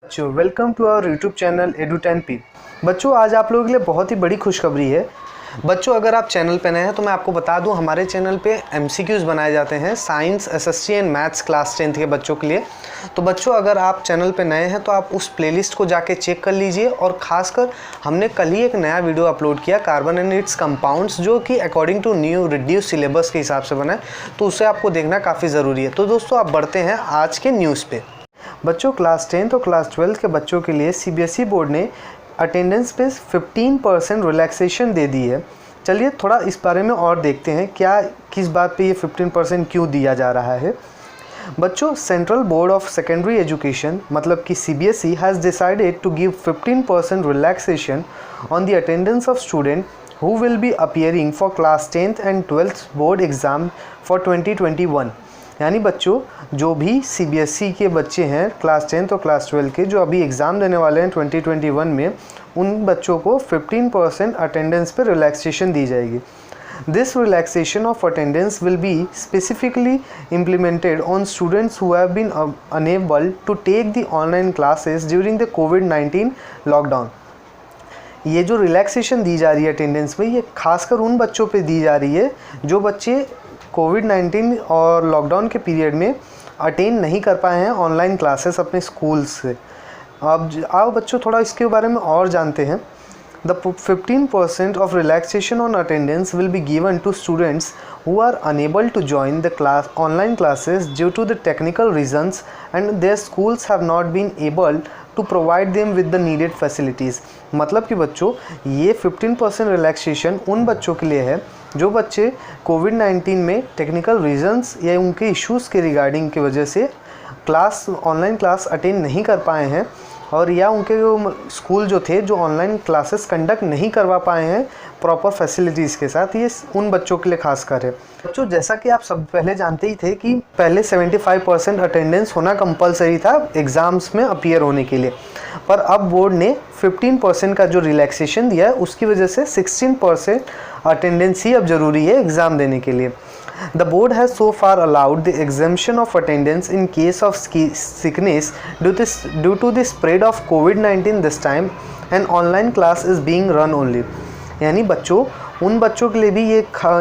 बच्चों welcome to our YouTube channel edu10p। बच्चों आज आप लोगों के लिए बहुत ही बड़ी खुशखबरी है। बच्चों अगर आप चैनल पे नए हैं तो मैं आपको बता दूं हमारे चैनल पे MCQs बनाए जाते हैं science, SST and maths class 10th के बच्चों के लिए। तो बच्चों अगर आप चैनल पे नए हैं तो आप उस प्लेलिस्ट को जाके चेक कर लीजिए। और ख़ासकर हमने कल ही एक नया वीडियो अपलोड किया कार्बन एंड इट्स कंपाउंड्स, जो कि according to new reduce syllabus के हिसाब से बना है, तो उसे आपको देखना काफ़ी ज़रूरी है। तो दोस्तों आप बढ़ते हैं आज के न्यूज़ पे। बच्चों क्लास 10th और क्लास 12 के बच्चों के लिए CBSE बोर्ड ने अटेंडेंस पे 15% रिलैक्सेशन दे दी है। चलिए थोड़ा इस बारे में और देखते हैं क्या किस बात पे ये 15% क्यों दिया जा रहा है। बच्चों central board of secondary education मतलब कि CBSE has decided to give 15% relaxation on the attendance of student who will be appearing for class 10th and 12th board exam for 2021। यानी बच्चों जो भी CBSE के बच्चे हैं क्लास 10th और क्लास 12 के जो अभी एग्ज़ाम देने वाले हैं 2021 में, उन बच्चों को 15% अटेंडेंस पर रिलैक्सेशन दी जाएगी। This relaxation of attendance will be specifically implemented on students who have been unable to take the online classes during the COVID-19 lockdown। ये जो रिलैक्सेशन दी जा रही है अटेंडेंस में, ये खासकर उन बच्चों पे दी जा रही है जो बच्चे कोविड-19 और लॉकडाउन के पीरियड में अटेंड नहीं कर पाए हैं ऑनलाइन क्लासेस अपने स्कूल से। अब आओ बच्चों थोड़ा इसके बारे में और जानते हैं। The 15% of relaxation on attendance will be given to students who are unable to join the online classes due to the technical reasons and their schools have not been able to provide them with the needed facilities। मतलब कि बच्चों ये 15% relaxation उन बच्चों के लिए है जो बच्चे कोविड-19 में टेक्निकल रीजंस या उनके इश्यूज़ के रिगार्डिंग की वजह से ऑनलाइन क्लास अटेंड नहीं कर पाए हैं, और या उनके स्कूल जो थे जो ऑनलाइन क्लासेस कंडक्ट नहीं करवा पाए हैं प्रॉपर फैसिलिटीज़ के साथ। ये उन बच्चों के लिए खास कर है। बच्चों जैसा कि आप सब पहले जानते ही थे कि पहले 75% अटेंडेंस होना कंपलसरी था एग्ज़ाम्स में अपीयर होने के लिए, पर अब बोर्ड ने 15% का जो रिलैक्सेशन दिया है उसकी वजह से 16% अटेंडेंस ही अब ज़रूरी है एग्ज़ाम देने के लिए। The board has so far allowed the exemption of attendance in case of sickness due to the spread of COVID-19 this time, and online class is being run only। यानी बच्चों उन बच्चों के लिए भी ये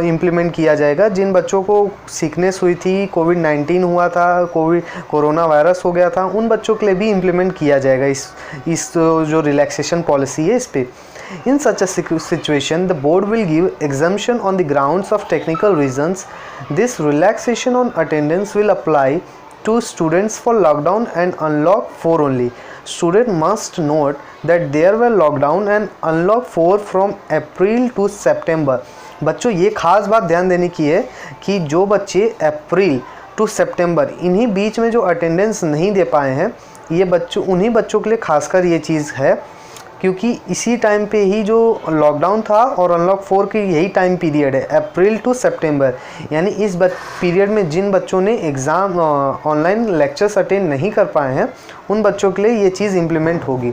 इम्प्लीमेंट किया जाएगा जिन बच्चों को सिकनेस हुई थी, कोविड-19 हुआ था, कोरोना वायरस हो गया था, उन बच्चों के लिए भी इम्प्लीमेंट किया जाएगा इस जो रिलैक्सेशन पॉलिसी है इस पर। In such a situation, the board will give exemption on the grounds of technical reasons. This relaxation on attendance will apply to students for lockdown and unlock 4 only. Student must note that there were lockdown and unlock 4 from April to September। बच्चों ये खास बात ध्यान देने की है कि जो बच्चे अप्रैल टू सितंबर इन्हीं बीच में जो अटेंडेंस नहीं दे पाए हैं, ये बच्चों उन्हीं बच्चों के लिए खासकर ये चीज़ है, क्योंकि इसी टाइम पे ही जो लॉकडाउन था और अनलॉक 4 की यही टाइम पीरियड है अप्रैल टू सितंबर। यानी इस पीरियड में जिन बच्चों ने एग्ज़ाम ऑनलाइन लेक्चर्स अटेंड नहीं कर पाए हैं उन बच्चों के लिए ये चीज़ इम्प्लीमेंट होगी।